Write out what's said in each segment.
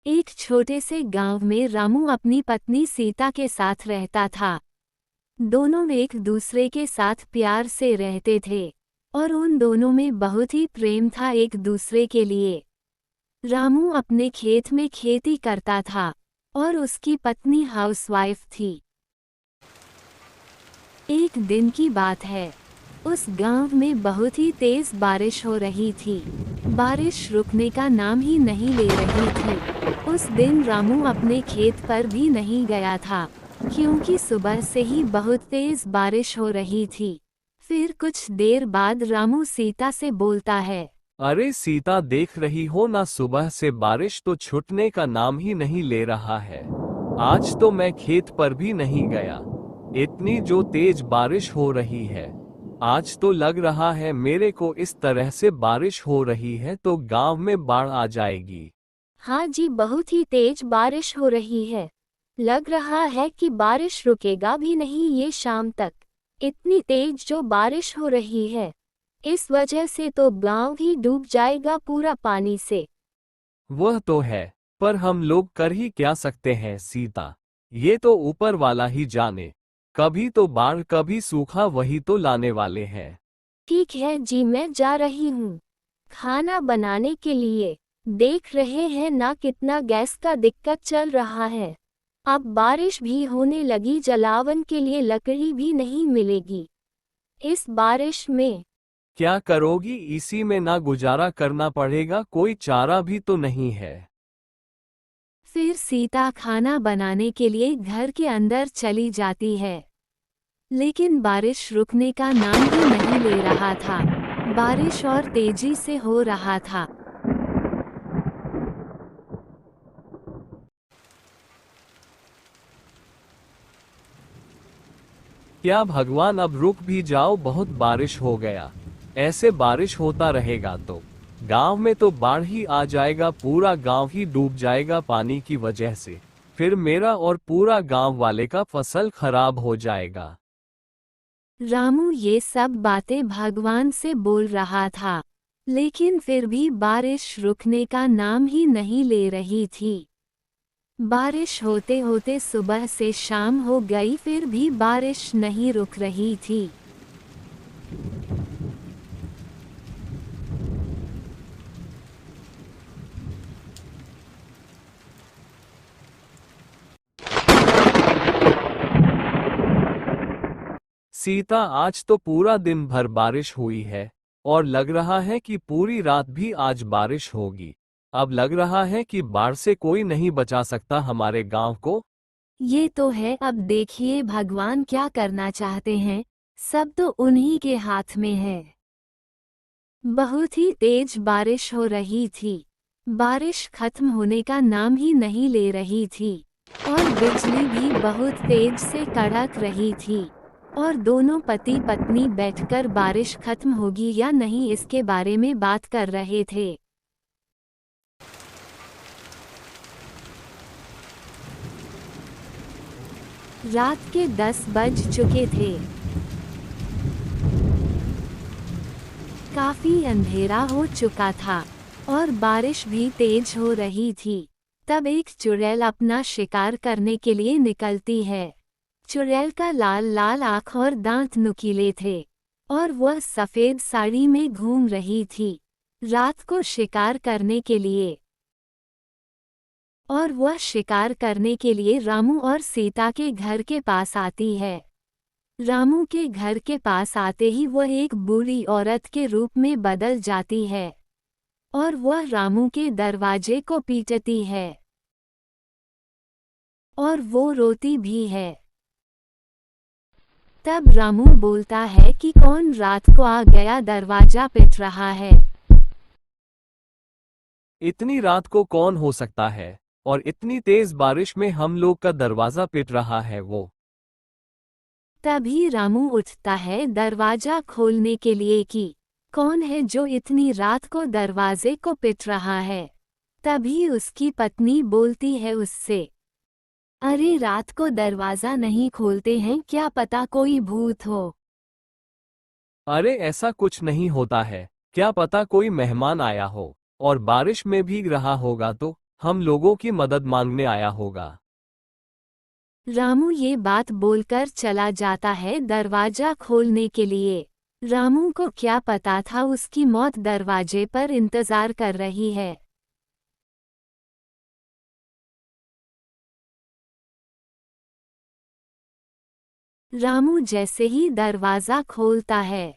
एक छोटे से गांव में रामू अपनी पत्नी सीता के साथ रहता था। दोनों एक दूसरे के साथ प्यार से रहते थे और उन दोनों में बहुत ही प्रेम था एक दूसरे के लिए। रामू अपने खेत में खेती करता था और उसकी पत्नी हाउसवाइफ थी। एक दिन की बात है, उस गांव में बहुत ही तेज बारिश हो रही थी। बारिश रुकने का नाम ही नहीं ले रही थी। उस दिन रामू अपने खेत पर भी नहीं गया था क्योंकि सुबह से ही बहुत तेज बारिश हो रही थी। फिर कुछ देर बाद रामू सीता से बोलता है, अरे सीता, देख रही हो ना, सुबह से बारिश तो छूटने का नाम ही नहीं ले रहा है। आज तो मैं खेत पर भी नहीं गया। इतनी जो तेज बारिश हो रही है, आज तो लग रहा है मेरे को इस तरह से बारिश हो रही है तो गांव में बाढ़ आ जाएगी। हाँ जी, बहुत ही तेज बारिश हो रही है। लग रहा है कि बारिश रुकेगा भी नहीं ये शाम तक। इतनी तेज जो बारिश हो रही है, इस वजह से तो गांव ही डूब जाएगा पूरा पानी से। वह तो है, पर हम लोग कर ही क्या सकते हैं सीता, ये तो ऊपर वाला ही जाने। कभी तो बाढ़ कभी सूखा, वही तो लाने वाले हैं। ठीक है जी, मैं जा रही हूँ खाना बनाने के लिए। देख रहे हैं ना कितना गैस का दिक्कत चल रहा है। अब बारिश भी होने लगी, जलावन के लिए लकड़ी भी नहीं मिलेगी इस बारिश में। क्या करोगी, इसी में ना गुजारा करना पड़ेगा, कोई चारा भी तो नहीं है। फिर सीता खाना बनाने के लिए घर के अंदर चली जाती है, लेकिन बारिश रुकने का नाम ही नहीं ले रहा था। बारिश और तेजी से हो रहा था। क्या भगवान, अब रुक भी जाओ, बहुत बारिश हो गया। ऐसे बारिश होता रहेगा तो गांव में तो बाढ़ ही आ जाएगा, पूरा गांव ही डूब जाएगा पानी की वजह से। फिर मेरा और पूरा गांव वाले का फसल खराब हो जाएगा। रामू ये सब बातें भगवान से बोल रहा था, लेकिन फिर भी बारिश रुकने का नाम ही नहीं ले रही थी। बारिश होते होते सुबह से शाम हो गई, फिर भी बारिश नहीं रुक रही थी। सीता, आज तो पूरा दिन भर बारिश हुई है और लग रहा है कि पूरी रात भी आज बारिश होगी। अब लग रहा है कि बाढ़ से कोई नहीं बचा सकता हमारे गांव को। ये तो है, अब देखिए भगवान क्या करना चाहते हैं, सब तो उन्हीं के हाथ में है। बहुत ही तेज बारिश हो रही थी। बारिश खत्म होने का नाम ही नहीं ले रही थी और बिजली भी बहुत तेज से कड़क रही थी। और दोनों पति पत्नी बैठकर बारिश खत्म होगी या नहीं इसके बारे में बात कर रहे थे। रात के 10 बज चुके थे। काफी अंधेरा हो चुका था और बारिश भी तेज हो रही थी। तब एक चुड़ैल अपना शिकार करने के लिए निकलती है। चुड़ैल का लाल लाल आँख और दांत नुकीले थे और वह सफेद साड़ी में घूम रही थी रात को शिकार करने के लिए। और वह शिकार करने के लिए रामू और सीता के घर के पास आती है। रामू के घर के पास आते ही वह एक बूढ़ी औरत के रूप में बदल जाती है और वह रामू के दरवाजे को पीटती है और वो रोती भी है। तब रामू बोलता है कि कौन रात को आ गया दरवाजा पीट रहा है। इतनी रात को कौन हो सकता है और इतनी तेज बारिश में हम लोग का दरवाजा पिट रहा है वो। तभी रामू उठता है दरवाजा खोलने के लिए कि कौन है जो इतनी रात को दरवाजे को पीट रहा है। तभी उसकी पत्नी बोलती है उससे, अरे रात को दरवाजा नहीं खोलते हैं, क्या पता कोई भूत हो। अरे ऐसा कुछ नहीं होता है, क्या पता कोई मेहमान आया हो और बारिश में भीग रहा होगा तो हम लोगों की मदद मांगने आया होगा। रामू ये बात बोलकर चला जाता है दरवाजा खोलने के लिए। रामू को क्या पता था उसकी मौत दरवाजे पर इंतजार कर रही है। रामू जैसे ही दरवाजा खोलता है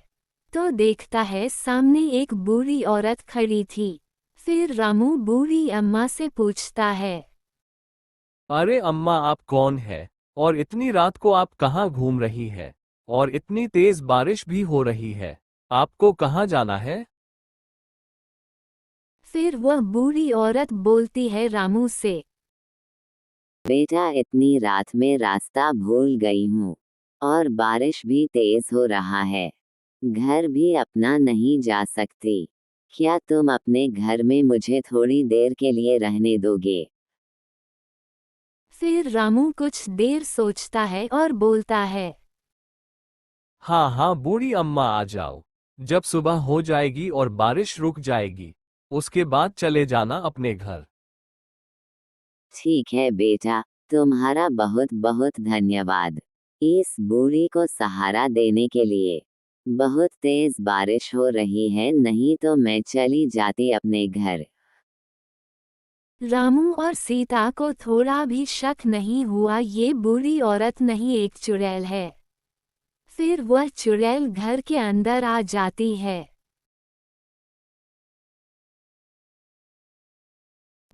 तो देखता है सामने एक बूढ़ी औरत खड़ी थी। फिर रामू बूढ़ी अम्मा से पूछता है, अरे अम्मा, आप कौन है? और इतनी रात को आप कहाँ घूम रही है? और इतनी तेज बारिश भी हो रही है। आपको कहाँ जाना है? फिर वह बूढ़ी औरत बोलती है रामू से, बेटा, इतनी रात में रास्ता भूल गई हूँ और बारिश भी तेज हो रहा है। घर भी अपना नहीं जा सकती। क्या तुम अपने घर में मुझे थोड़ी देर के लिए रहने दोगे? फिर रामू कुछ देर सोचता है और बोलता है, हाँ हाँ बूढ़ी अम्मा, आ जाओ। जब सुबह हो जाएगी और बारिश रुक जाएगी, उसके बाद चले जाना अपने घर। ठीक है बेटा, तुम्हारा बहुत बहुत धन्यवाद इस बूढ़ी को सहारा देने के लिए। बहुत तेज बारिश हो रही है, नहीं तो मैं चली जाती अपने घर। रामू और सीता को थोड़ा भी शक नहीं हुआ ये बूढ़ी औरत नहीं एक चुड़ैल है। फिर वह चुड़ैल घर के अंदर आ जाती है।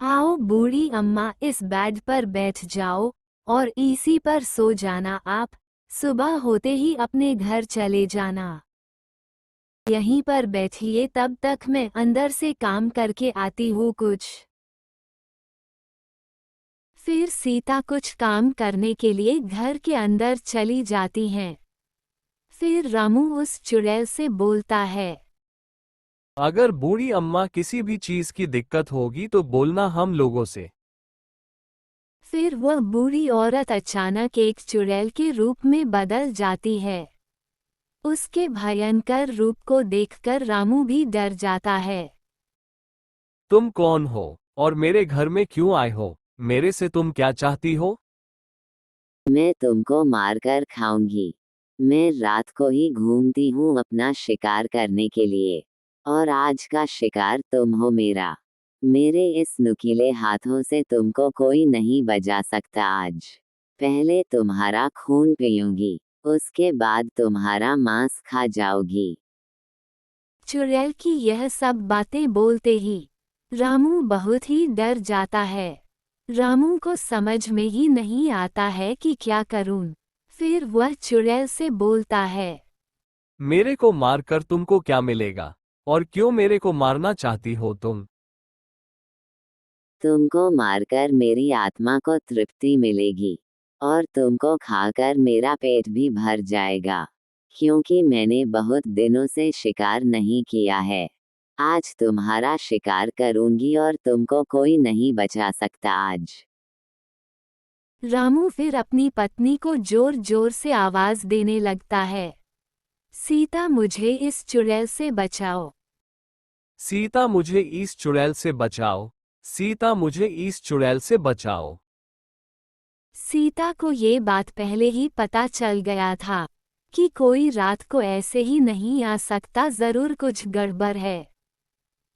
आओ बूढ़ी अम्मा, इस बेड पर बैठ जाओ और इसी पर सो जाना। आप सुबह होते ही अपने घर चले जाना। यहीं पर बैठिए, तब तक मैं अंदर से काम करके आती हूँ कुछ। फिर सीता कुछ काम करने के लिए घर के अंदर चली जाती हैं। फिर रामू उस चुड़ैल से बोलता है, अगर बूढ़ी अम्मा किसी भी चीज की दिक्कत होगी तो बोलना हम लोगों से। फिर वह बूढ़ी औरत अचानक एक चुड़ैल के रूप में बदल जाती है। उसके भयंकर रूप को देखकर रामू भी डर जाता है। तुम कौन हो और मेरे घर में क्यों आए हो? मेरे से तुम क्या चाहती हो? मैं तुमको मारकर खाऊंगी। मैं रात को ही घूमती हूँ अपना शिकार करने के लिए, और आज का शिकार तुम हो मेरा। मेरे इस नुकीले हाथों से तुमको कोई नहीं बचा सकता आज। पहले तुम्हारा खून पीऊंगी, उसके बाद तुम्हारा मांस खा जाओगी। चुड़ैल की यह सब बातें बोलते ही रामू बहुत ही डर जाता है। रामू को समझ में ही नहीं आता है कि क्या करूं। फिर वह चुड़ैल से बोलता है, मेरे को मारकर तुमको क्या मिलेगा? और क्यों मेरे को मारना चाहती हो तुम? तुमको मारकर मेरी आत्मा को तृप्ति मिलेगी, और तुमको खाकर मेरा पेट भी भर जाएगा, क्योंकि मैंने बहुत दिनों से शिकार नहीं किया है। आज तुम्हारा शिकार करूंगी और तुमको कोई नहीं बचा सकता आज। रामू फिर अपनी पत्नी को जोर जोर से आवाज देने लगता है, सीता, मुझे इस चुड़ैल से बचाओ। सीता, मुझे इस चुड़ैल से बचाओ। सीता, मुझे इस चुड़ैल से बचाओ। सीता को ये बात पहले ही पता चल गया था कि कोई रात को ऐसे ही नहीं आ सकता, जरूर कुछ गड़बड़ है।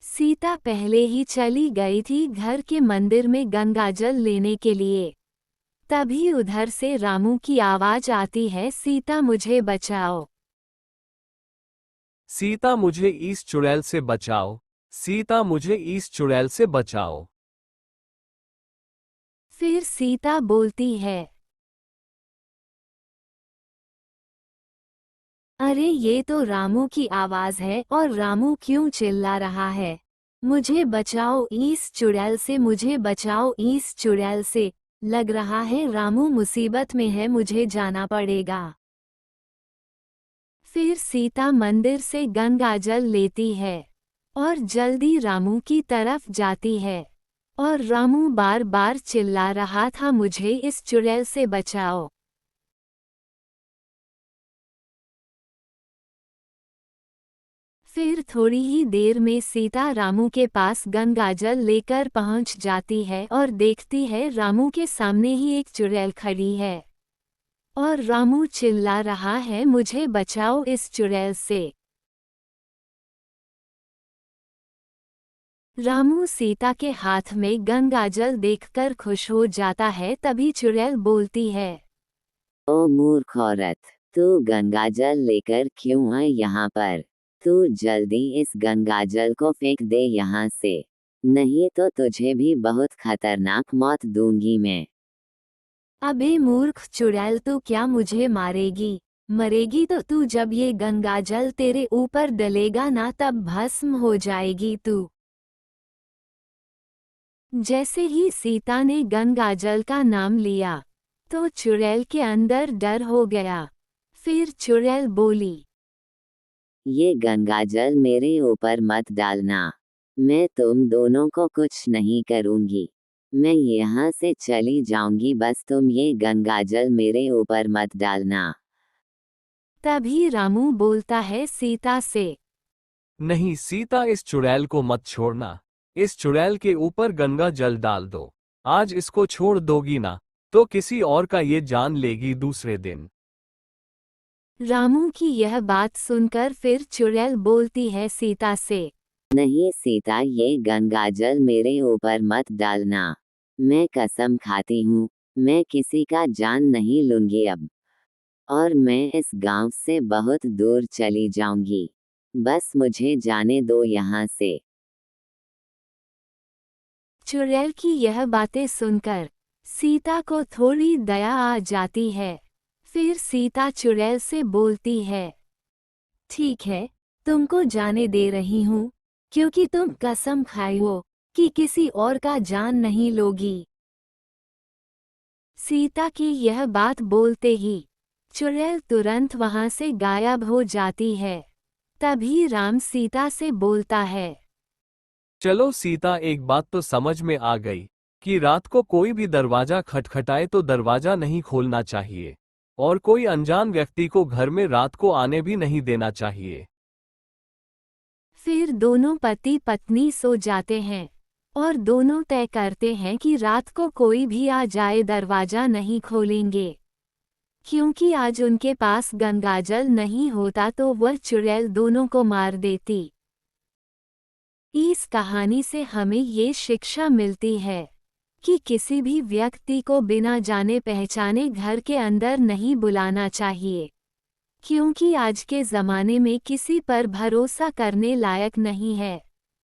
सीता पहले ही चली गई थी घर के मंदिर में गंगाजल लेने के लिए। तभी उधर से रामू की आवाज आती है, सीता मुझे बचाओ। सीता, मुझे इस चुड़ैल से बचाओ। सीता, मुझे इस चुड़ैल से बचाओ। फिर सीता बोलती है, अरे ये तो रामू की आवाज है, और रामू क्यों चिल्ला रहा है, मुझे बचाओ इस चुड़ैल से, मुझे बचाओ इस चुड़ैल से। लग रहा है रामू मुसीबत में है, मुझे जाना पड़ेगा। फिर सीता मंदिर से गंगाजल लेती है और जल्दी रामू की तरफ जाती है। और रामू बार बार चिल्ला रहा था, मुझे इस चुड़ैल से बचाओ। फिर थोड़ी ही देर में सीता रामू के पास गंगाजल लेकर पहुंच जाती है और देखती है रामू के सामने ही एक चुड़ैल खड़ी है और रामू चिल्ला रहा है, मुझे बचाओ इस चुड़ैल से। रामू सीता के हाथ में गंगाजल देखकर खुश हो जाता है। तभी चुड़ैल बोलती है, ओ मूर्ख औरत, तू गंगाजल लेकर क्यों आई यहाँ पर? तू जल्दी इस गंगाजल को फेंक दे यहाँ से, नहीं तो तुझे भी बहुत खतरनाक मौत दूंगी मैं। अबे मूर्ख चुड़ैल, तू क्या मुझे मारेगी? मरेगी तो तू जब ये गंगाजल तेरे ऊपर डलेगा ना, तब भस्म हो जाएगी तू। जैसे ही सीता ने गंगाजल का नाम लिया तो चुड़ैल के अंदर डर हो गया। फिर चुड़ैल बोली, ये गंगाजल मेरे ऊपर मत डालना, मैं तुम दोनों को कुछ नहीं करूंगी, मैं यहाँ से चली जाऊंगी, बस तुम ये गंगाजल मेरे ऊपर मत डालना। तभी रामू बोलता है सीता से, नहीं सीता, इस चुड़ैल को मत छोड़ना, इस चुड़ैल के ऊपर गंगा जल डाल दो। आज इसको छोड़ दोगी ना तो किसी और का ये जान लेगी दूसरे दिन। रामू की यह बात सुनकर फिर चुड़ैल बोलती है सीता से, नहीं सीता, ये गंगाजल मेरे ऊपर मत डालना, मैं कसम खाती हूँ, मैं किसी का जान नहीं लूंगी अब, और मैं इस गांव से बहुत दूर चली जाऊंगी, बस मुझे जाने दो यहाँ से। चुड़ैल की यह बातें सुनकर सीता को थोड़ी दया आ जाती है। फिर सीता चुड़ैल से बोलती है, ठीक है, तुमको जाने दे रही हूँ, क्योंकि तुम कसम खाई हो कि किसी और का जान नहीं लोगी। सीता की यह बात बोलते ही चुड़ैल तुरंत वहां से गायब हो जाती है। तभी राम सीता से बोलता है, चलो सीता, एक बात तो समझ में आ गई कि रात को कोई भी दरवाजा खटखटाए तो दरवाजा नहीं खोलना चाहिए, और कोई अनजान व्यक्ति को घर में रात को आने भी नहीं देना चाहिए। फिर दोनों पति पत्नी सो जाते हैं और दोनों तय करते हैं कि रात को कोई भी आ जाए दरवाजा नहीं खोलेंगे, क्योंकि आज उनके पास गंगाजल नहीं होता तो वह चुड़ैल दोनों को मार देती। इस कहानी से हमें ये शिक्षा मिलती है कि किसी भी व्यक्ति को बिना जाने पहचाने घर के अंदर नहीं बुलाना चाहिए, क्योंकि आज के ज़माने में किसी पर भरोसा करने लायक नहीं है।